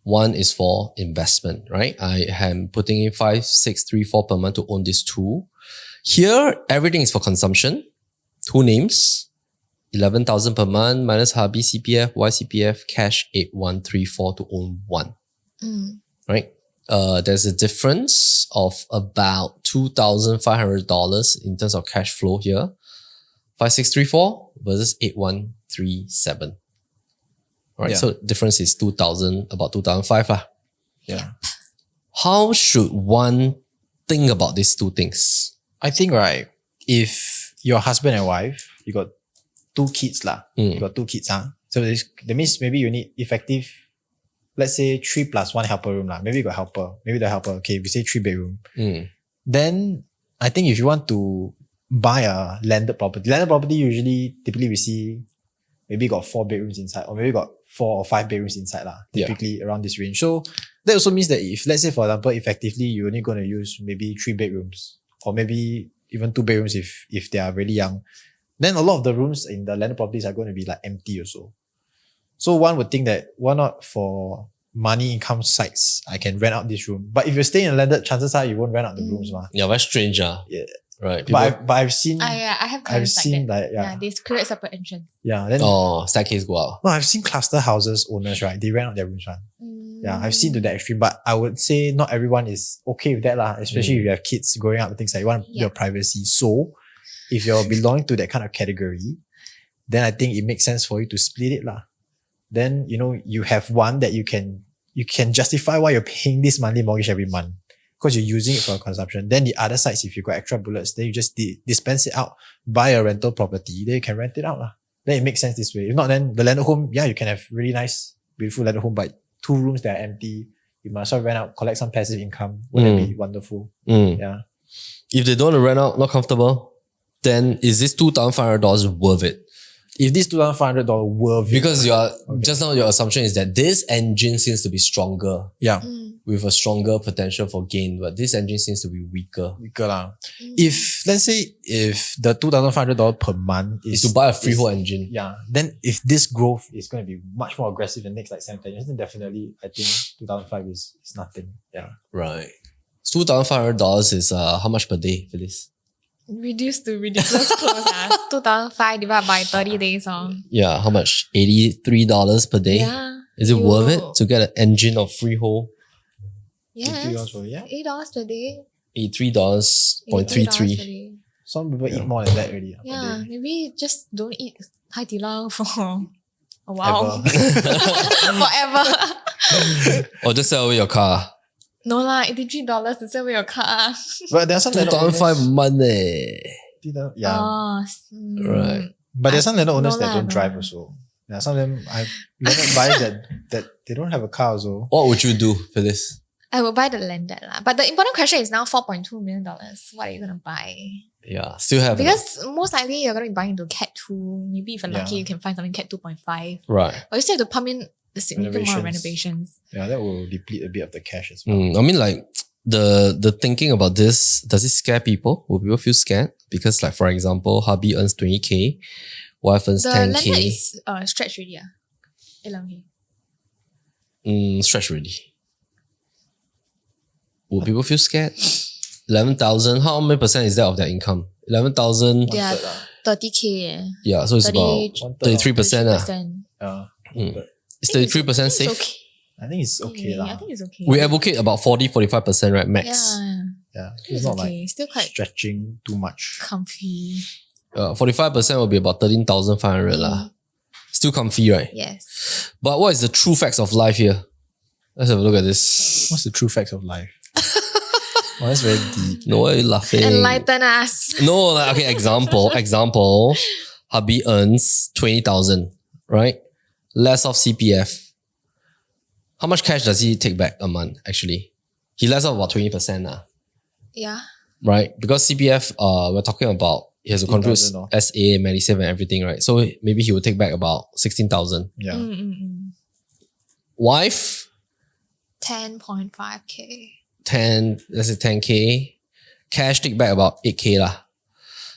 one is for investment, right? I am putting in 5, 6, 3, 4 per month to own these 2. Here, everything is for consumption. 2 names, 11,000 per month minus hubby CPF, YCPF, cash 8134 to own 1. Right? There's a difference of about $2,500 in terms of cash flow here. 5634 versus 8137. Right. So difference is about 2,005 lah. Yeah. How should one think about these 2 things? I think, right, if your husband and wife, you got 2 kids lah. You got 2 kids, So that means maybe you need effective, let's say 3 plus 1 helper room lah. Maybe you got helper. Maybe the helper, okay, we say 3 bedroom. Then I think if you want to buy a landed property usually, typically we see maybe got 4 bedrooms inside, or maybe got 4 or 5 bedrooms inside lah. Typically around this range. So that also means that if, let's say for example, effectively you're only going to use maybe 3 bedrooms, or maybe even 2 bedrooms if they are really young, then a lot of the rooms in the landed properties are going to be like empty also. So one would think that why not for money income sites, I can rent out this room. But if you're staying in landed, chances are you won't rent out the rooms. Yeah, very strange. Yeah. Right. But I've seen... I have clients like that. They create separate entrance. Yeah. Then, staircase go out. No, I've seen cluster houses owners, right? They rent out their rooms, right? Yeah, I've seen to that extreme. But I would say not everyone is okay with that lah, especially if you have kids growing up and things like you want your privacy. So if you're belonging to that kind of category, then I think it makes sense for you to split it lah. Then, you have one that you can justify why you're paying this monthly mortgage every month because you're using it for consumption. Then the other sides, if you got extra bullets, then you just dispense it out, buy a rental property, then you can rent it out lah. Then it makes sense this way. If not, then the landed home, you can have really nice, beautiful landed home, but 2 rooms that are empty. You might as well rent out, collect some passive income. Wouldn't it be wonderful? Yeah. If they don't want to rent out, not comfortable, then is this $2,500 worth it? If this $2,500 worth it. Because just now your assumption is that this engine seems to be stronger. Yeah. With a stronger potential for gain, but this engine seems to be weaker. Weaker lah. If, let's say, if the $2,500 per month is to buy a freehold engine. Yeah. Then if this growth is going to be much more aggressive in the next 7-10 years, then definitely I think 2,500 is nothing. Yeah. Right. $2,500 is how much per day, Phyllis? Reduced to ridiculous close. 2,500 divided by 30 days. Yeah, how much? $83 per day? Yeah. Is it worth it to get an engine of freehold? Yes. $80 per day, yeah. $8 per day. $83.33. $83 per day. Some people eat more than that already. Per Yeah, day. maybe just don't eat Hai Di Lao for a while. Ever. Forever. Or just sell away your car. No lah, $83 to sell away your car. But there are some landlord 2005 owners. month eh. Yeah. Oh, Right. But there's some landlord owners no that lah, don't no drive lah. also. Yeah, some of them I've landlord buyers that they don't have a car also. What would you do for this? I will buy the landed lah. But the important question is now $4.2 million. What are you gonna buy? Yeah, still have. Because most likely you're gonna be buying into Cat 2. Maybe if you're lucky, Yeah. you can find something Cat 2.5. Right. But you still have to pump in a significant amount of Renovations. renovations. Yeah, that will deplete a bit of the cash as well. I mean, like the thinking about this, does it scare people? Will people feel scared? Because, like, for example, hubby earns 20K, wife earns The 10K. landed is stretched already. 11K. Stretch already. Will people feel scared? 11,000. How many percent is that of their income? 11,000. They are 30K. Yeah, so it's 30, about 33%. 33%. It's 33% It's safe. okay. I think it's okay I lah. think it's okay. We advocate about 40-45%, right? Max. Yeah. Yeah, It's it's not okay. like Still quite stretching too much. comfy. 45% will be about 13,500 lah. Still comfy, right? Yes. But what is the true facts of life here? Let's have a look at this. What's the true facts of life? Oh, that's very deep. No, why are you laughing? Enlighten us. No, like, okay, example. Hubby earns 20,000, right? Less of CPF. How much cash does he take back a month, actually? He less off about 20%, Yeah. right? Because CPF, we're talking about, he has to contribute 15,000 or- SA, Medisave and everything, right? So maybe he will take back about 16,000. Yeah. Wife, 10.5K. 10K. Cash take back about 8K lah.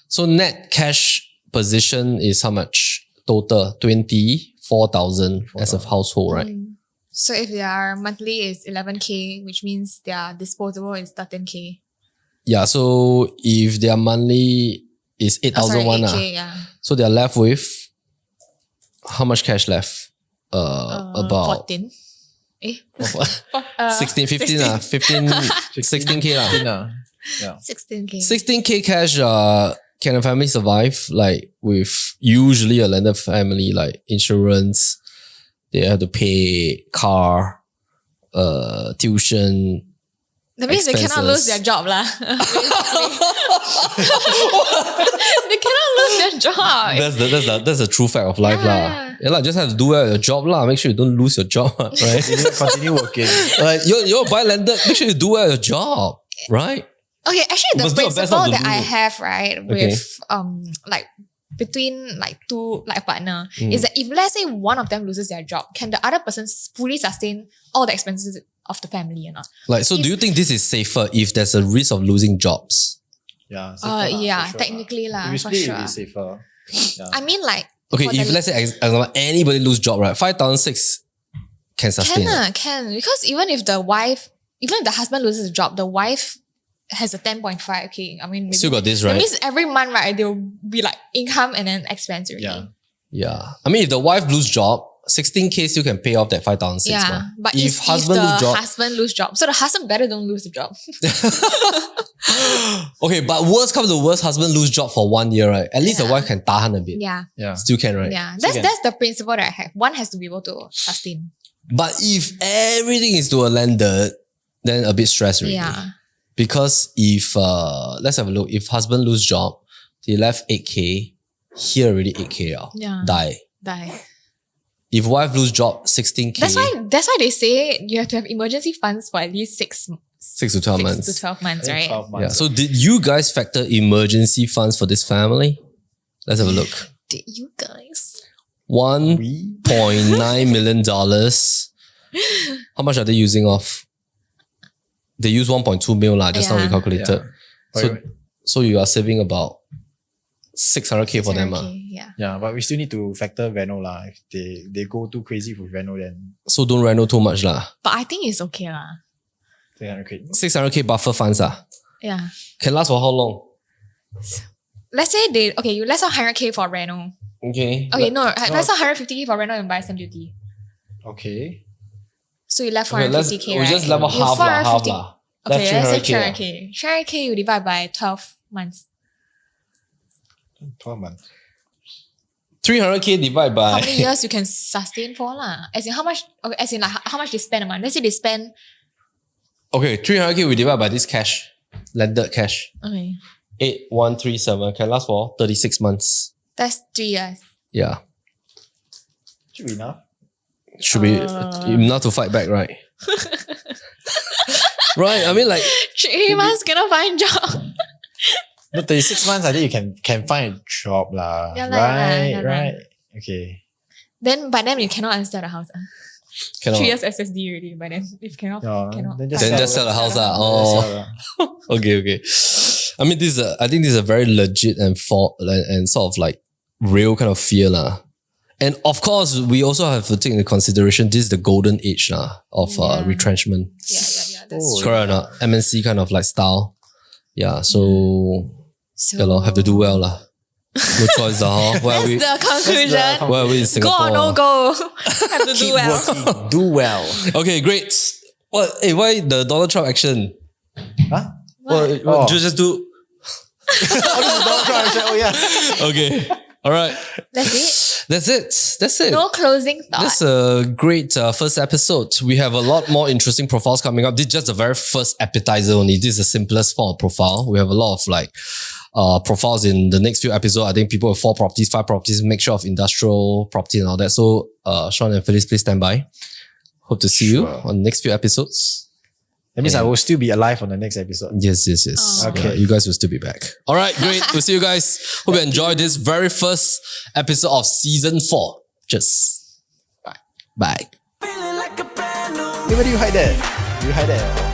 So net cash position is how much? Total 24,000 as a household, right? So if their monthly is 11K, which means their disposable is 13K. Yeah, so if their monthly is Oh, sorry, 8,001 lah. 8K, yeah. So they're left with how much cash left? About 14. Eh? 16, 15 lah. 16K lah. Yeah. 16K. 16K cash, can a family survive? Like with usually a landed family, like insurance, they have to pay car, tuition. That means they cannot lose their job lah. They cannot lose their job. That's the true fact of life lah. Yeah lah, just have to do well at your job lah. Make sure you don't lose your job, right? You need to continue working. Like you're buy landed, make sure you do well at your job, right? Okay, actually You the must do your best principle not to that I lose. have, right, with like between like two like partner is that if let's say one of them loses their job, can the other person fully sustain all the expenses of the family or not? Like, so do you think this is safer if there's a risk of losing jobs? Yeah. safer lah, Yeah, for sure technically lah, If you for split, sure. it'll be safer. Yeah. I mean like Okay, for if the- let's say example, anybody lose job, right? 5,600 can sustain. can because even if the husband loses a job, the wife has a 10.5K. I mean, maybe, Still got this, That right? means every month, right, there will be like income and then expense already. Yeah. Yeah. I mean, if the wife lose job, 16K still can pay off that 5,600. Yeah, but if if husband the lose job, husband lose job, so the husband better don't lose the job. okay, but worst comes to worst, husband lose job for 1 year, right? At least the Yeah. wife can tahan a bit. Yeah, Yeah. Still can, right? yeah. So That's the principle that I have. One has to be able to sustain. But if everything is to a landed, then a bit stress already. Yeah, Because if, let's have a look, if husband lose job, they left 8K, here already 8K out. Yeah. Die. die. If wife lose job, 16K. That's why they say you have to have emergency funds for at least 6 6 to 12 months. to 12 months, I think right? 12 Yeah. months. So did you guys factor emergency funds for this family? Let's have a look. Did you guys? $1.9 million. How much are they using off? They use 1.2 mil lah, just now we Yeah. calculated. Yeah. So you are saving about 600K for them. 600K, yeah. Yeah, but we still need to factor reno lah. If they go too crazy with reno, then So don't reno too much lah. But I think it's okay lah. 300k. 600K buffer funds Yeah. can last for how long? Let's say let's say 100K for reno. Okay. Okay, let's say 150K for reno and buy stamp duty. Okay. So you left Okay, 450k, we right? just level You half lah, half 450. lah. Okay, Left let's say 300K 300k. 300k you divide by 12 months. 12 months. 300k divided by... How many years you can sustain for lah? As in how much? Okay, as in like how much they spend a month? Let's say they spend. Okay, 300k we divide by this cash. Landed cash. Okay, 8137 can last for 36 months. that's 3 years. Yeah. Should be enough. Should be enough to fight back, right? Right, I mean like... 3 months cannot find job. No, 36 months, I think you can find a job lah. Yeah lah, right, yeah lah. right. Okay. Then by then you cannot unsell the house. Cannot. 3 years SSD already. By then if cannot, Yeah, cannot. then Then just sell the house. That's Oh, all lah. okay. I mean, I think this is a very legit and sort of like real kind of fear lah. And of course, we also have to take into consideration this is the golden age lah of retrenchment. Yeah. That's Oh, true. Correct or not? MNC kind of like style. Yeah, so So yeah, have to do well lah. No choice lah. Huh? Where are we? that's the conclusion. Where are we in Go Singapore? or no go. Have to do Keep well. working. Do well. Okay, great. What? Hey, why the Donald Trump action? Huh? Well, Oh. just do. Oh yeah. Okay. All right. That's it. That's it. No closing thoughts. This is a great first episode. We have a lot more interesting profiles coming up. This is just the very first appetizer only. This is the simplest form of profile. We have a lot of like profiles in the next few episodes. I think people with 4 properties, 5 properties, mixture of industrial property and all that. So Shawn and Phyllis, please stand by. Hope to see you on the next few episodes. That means I will still be alive on the next episode. Yes. Oh. Okay. You guys will still be back. All right, great. We'll see you guys. Hope you enjoyed this very first episode of season 4. Just bye. Hey, where do you hide that? Do you hide that?